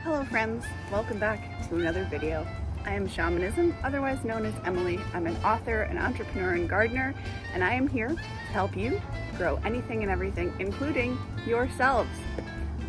Hello friends, welcome back to another video. I am Shamanism, otherwise known as Emily. I'm an author, an entrepreneur, and gardener, and I am here to help you grow anything and everything, including yourselves.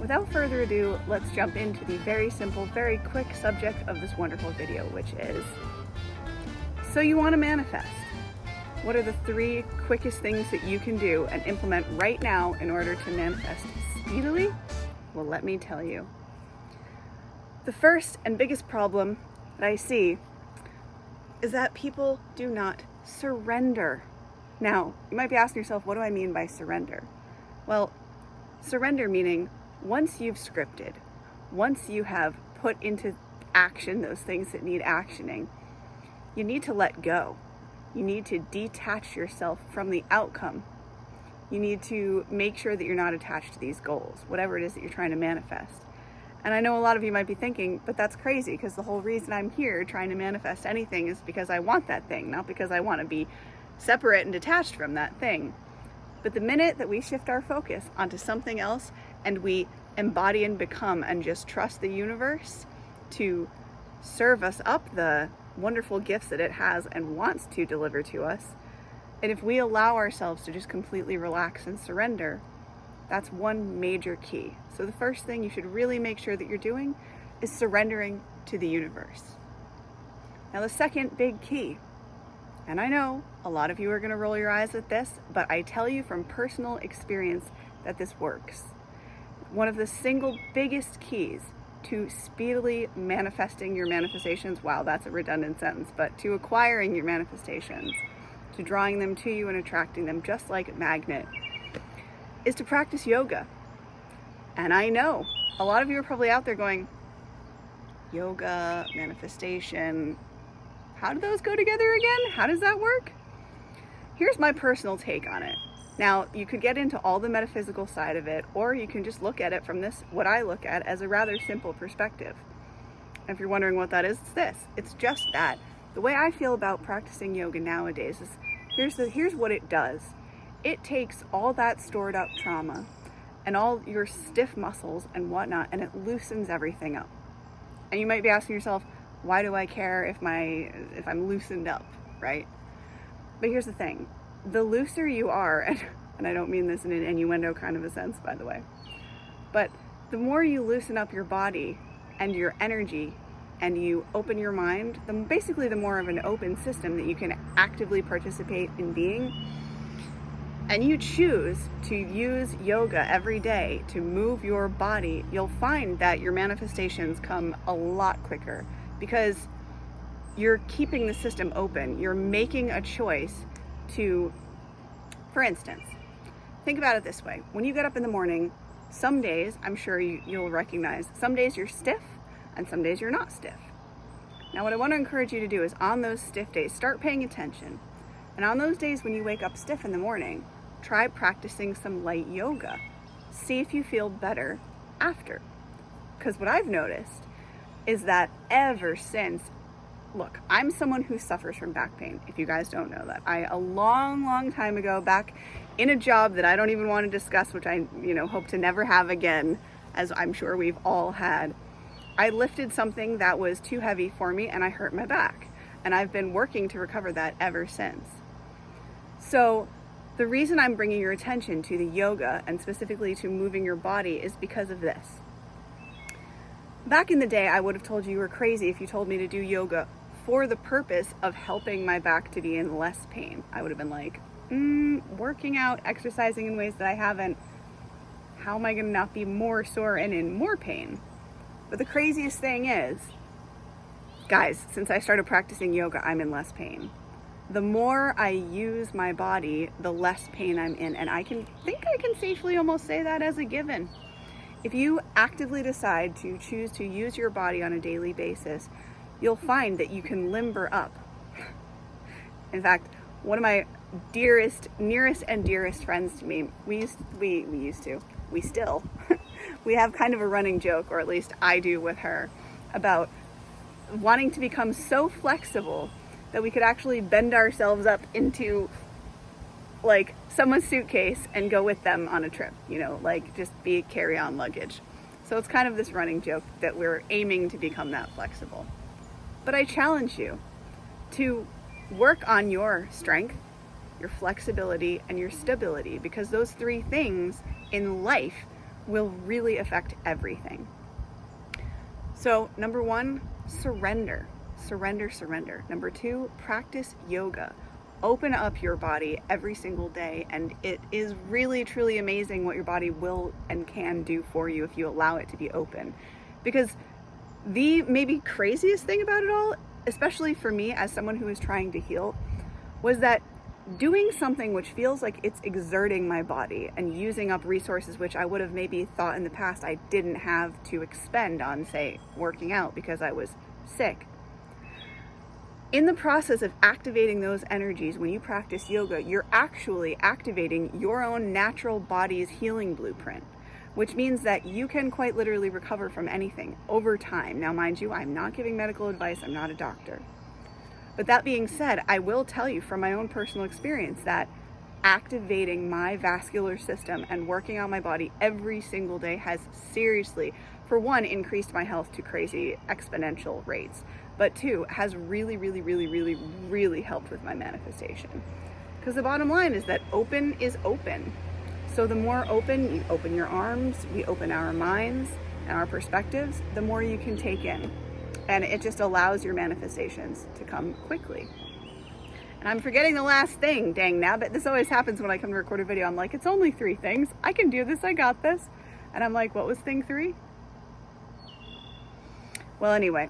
Without further ado, let's jump into the very simple, very quick subject of this wonderful video, which is, so you want to manifest. What are the 3 quickest things that you can do and implement right now in order to manifest speedily? Well, let me tell you. The first and biggest problem that I see is that people do not surrender. Now, you might be asking yourself, what do I mean by surrender? Well, surrender meaning once you've scripted, once you have put into action those things that need actioning, you need to let go. You need to detach yourself from the outcome. You need to make sure that you're not attached to these goals, whatever it is that you're trying to manifest. And I know a lot of you might be thinking, but that's crazy, because the whole reason I'm here trying to manifest anything is because I want that thing, not because I want to be separate and detached from that thing. But the minute that we shift our focus onto something else and we embody and become and just trust the universe to serve us up the wonderful gifts that it has and wants to deliver to us, and if we allow ourselves to just completely relax and surrender, that's one major key. So the first thing you should really make sure that you're doing is surrendering to the universe. Now the second big key, and I know a lot of you are going to roll your eyes at this, but I tell you from personal experience that this works. One of the single biggest keys to speedily manifesting your manifestations, wow, that's a redundant sentence, but to acquiring your manifestations, to drawing them to you and attracting them just like a magnet, is to practice yoga. And I know a lot of you are probably out there going, yoga, manifestation, how do those go together again? How does that work? Here's my personal take on it. Now, you could get into all the metaphysical side of it, or you can just look at it from this, what I look at as a rather simple perspective. And if you're wondering what that is, it's this. It's just that. The way I feel about practicing yoga nowadays is, here's what it does. It takes all that stored up trauma and all your stiff muscles and whatnot, and it loosens everything up. And you might be asking yourself, why do I care if I'm loosened up, right? But here's the thing. The looser you are, and I don't mean this in an innuendo kind of a sense, by the way, but the more you loosen up your body and your energy and you open your mind, basically the more of an open system that you can actively participate in being, and you choose to use yoga every day to move your body, you'll find that your manifestations come a lot quicker because you're keeping the system open. You're making a choice to, for instance, think about it this way. When you get up in the morning, some days, I'm sure you'll recognize, some days you're stiff and some days you're not stiff. Now what I want to encourage you to do is on those stiff days, start paying attention. And on those days when you wake up stiff in the morning, try practicing some light yoga. See if you feel better after. Because what I've noticed is that ever since, look, I'm someone who suffers from back pain, if you guys don't know that. A long time ago, back in a job that I don't even want to discuss, which I hope to never have again, as I'm sure we've all had, I lifted something that was too heavy for me and I hurt my back. And I've been working to recover that ever since. So the reason I'm bringing your attention to the yoga and specifically to moving your body is because of this. Back in the day, I would have told you were crazy if you told me to do yoga for the purpose of helping my back to be in less pain. I would have been like, working out, exercising in ways that I haven't, how am I going to not be more sore and in more pain? But the craziest thing is, guys, since I started practicing yoga, I'm in less pain. The more I use my body, the less pain I'm in. And I can safely almost say that as a given. If you actively decide to choose to use your body on a daily basis, you'll find that you can limber up. In fact, one of my nearest and dearest friends to me, we still, we have kind of a running joke, or at least I do with her, about wanting to become so flexible that we could actually bend ourselves up into like someone's suitcase and go with them on a trip, like just be carry-on luggage. So it's kind of this running joke that we're aiming to become that flexible. But I challenge you to work on your strength, your flexibility, and your stability, because those three things in life will really affect everything. So number one, surrender. Surrender, surrender. Number two, practice yoga. Open up your body every single day, and it is really, truly amazing what your body will and can do for you if you allow it to be open. Because the maybe craziest thing about it all, especially for me as someone who is trying to heal, was that doing something which feels like it's exerting my body and using up resources which I would have maybe thought in the past I didn't have to expend on, say, working out because I was sick. In the process of activating those energies, when you practice yoga, you're actually activating your own natural body's healing blueprint, which means that you can quite literally recover from anything over time. Now, mind you, I'm not giving medical advice. I'm not a doctor. But that being said, I will tell you from my own personal experience that activating my vascular system and working on my body every single day has seriously, for one, increased my health to crazy exponential rates, but two, has really, really, really, really, really helped with my manifestation. Because the bottom line is that open is open. So the more open you open your arms, we open our minds and our perspectives, the more you can take in. And it just allows your manifestations to come quickly. And I'm forgetting the last thing, dang nabbit. This always happens when I come to record a video. I'm like, it's only 3 things. I can do this, I got this. And I'm like, what was thing 3? Well, anyway,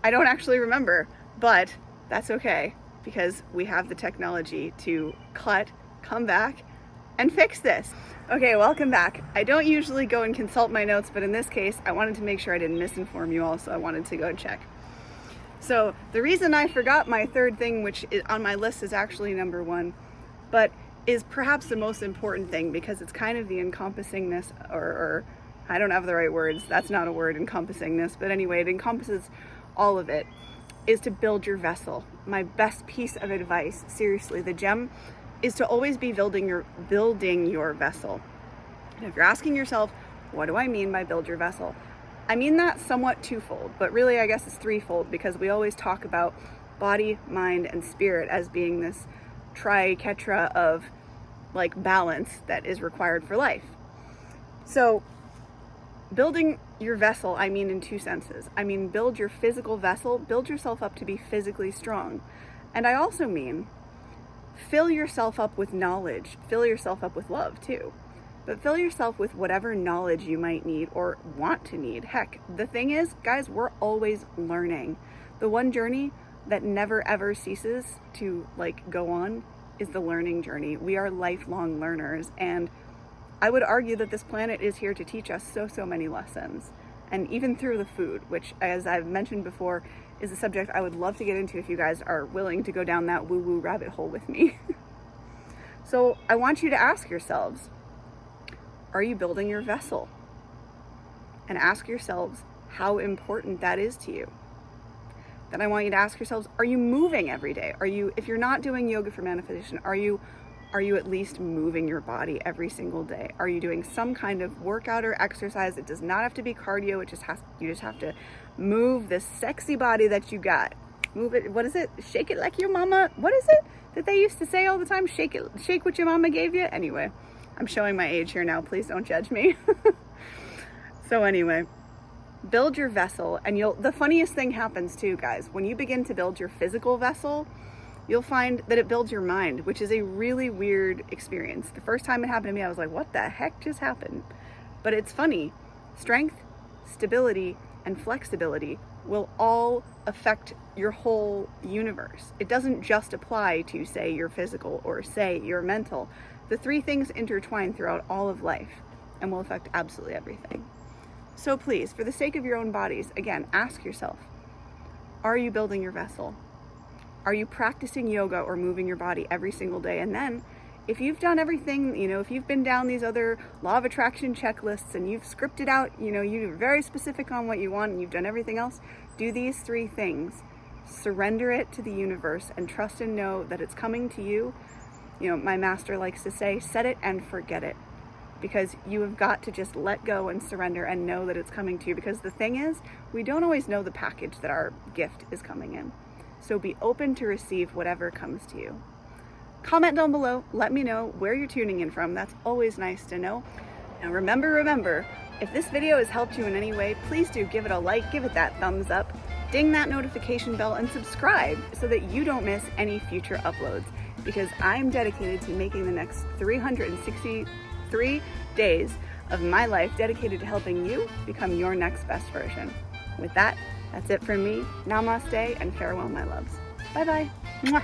I don't actually remember, but that's okay because we have the technology to cut, come back, and fix this. Okay, welcome back. I don't usually go and consult my notes, but in this case, I wanted to make sure I didn't misinform you all, so I wanted to go check. So the reason I forgot my third thing, which is on my list, is actually number 1, but is perhaps the most important thing because it's kind of the encompassingness, or I don't have the right words. That's not a word, encompassingness, but anyway, it encompasses all of it, is to build your vessel. My best piece of advice, seriously, the gem, is to always be building your vessel. And if you're asking yourself, what do I mean by build your vessel? I mean that somewhat twofold, but really I guess it's threefold because we always talk about body, mind, and spirit as being this triketra of like balance that is required for life. So building your vessel, I mean in 2 senses. I mean build your physical vessel, build yourself up to be physically strong. And I also mean fill yourself up with knowledge, fill yourself up with love too. But fill yourself with whatever knowledge you might need or want to need. Heck, the thing is, guys, we're always learning. The one journey that never ever ceases to go on is the learning journey. We are lifelong learners, and I would argue that this planet is here to teach us so many lessons. And even through the food, which, as I've mentioned before, is a subject I would love to get into if you guys are willing to go down that woo-woo rabbit hole with me. So I want you to ask yourselves, are you building your vessel? And ask yourselves how important that is to you. Then I want you to ask yourselves, are you moving every day? If you're not doing yoga for manifestation, are you at least moving your body every single day? Are you doing some kind of workout or exercise? It does not have to be cardio. You just have to move this sexy body that you got. Move it. What is it? Shake it like your mama. What is it that they used to say all the time? Shake what your mama gave you. Anyway, I'm showing my age here now. Please don't judge me. So anyway, build your vessel, and the funniest thing happens too, guys. When you begin to build your physical vessel, you'll find that it builds your mind, which is a really weird experience. The first time it happened to me, I was like, what the heck just happened? But it's funny. Strength, stability, and flexibility will all affect your whole universe. It doesn't just apply to, say, your physical or, say, your mental. The 3 things intertwine throughout all of life and will affect absolutely everything. So please, for the sake of your own bodies, again, ask yourself, are you building your vessel? Are you practicing yoga or moving your body every single day? And then if you've done everything, if you've been down these other law of attraction checklists and you've scripted out, you're very specific on what you want and you've done everything else, do these 3 things. Surrender it to the universe and trust and know that it's coming to you. My master likes to say, set it and forget it. because you have got to just let go and surrender and know that it's coming to you. Because the thing is, we don't always know the package that our gift is coming in. So be open to receive whatever comes to you. Comment down below, let me know where you're tuning in from. That's always nice to know. And remember, if this video has helped you in any way, please do give it a like, give it that thumbs up, ding that notification bell, and subscribe so that you don't miss any future uploads, because I'm dedicated to making the next 363 days of my life dedicated to helping you become your next best version. With that, that's it from me. Namaste and farewell, my loves. Bye-bye. Mwah.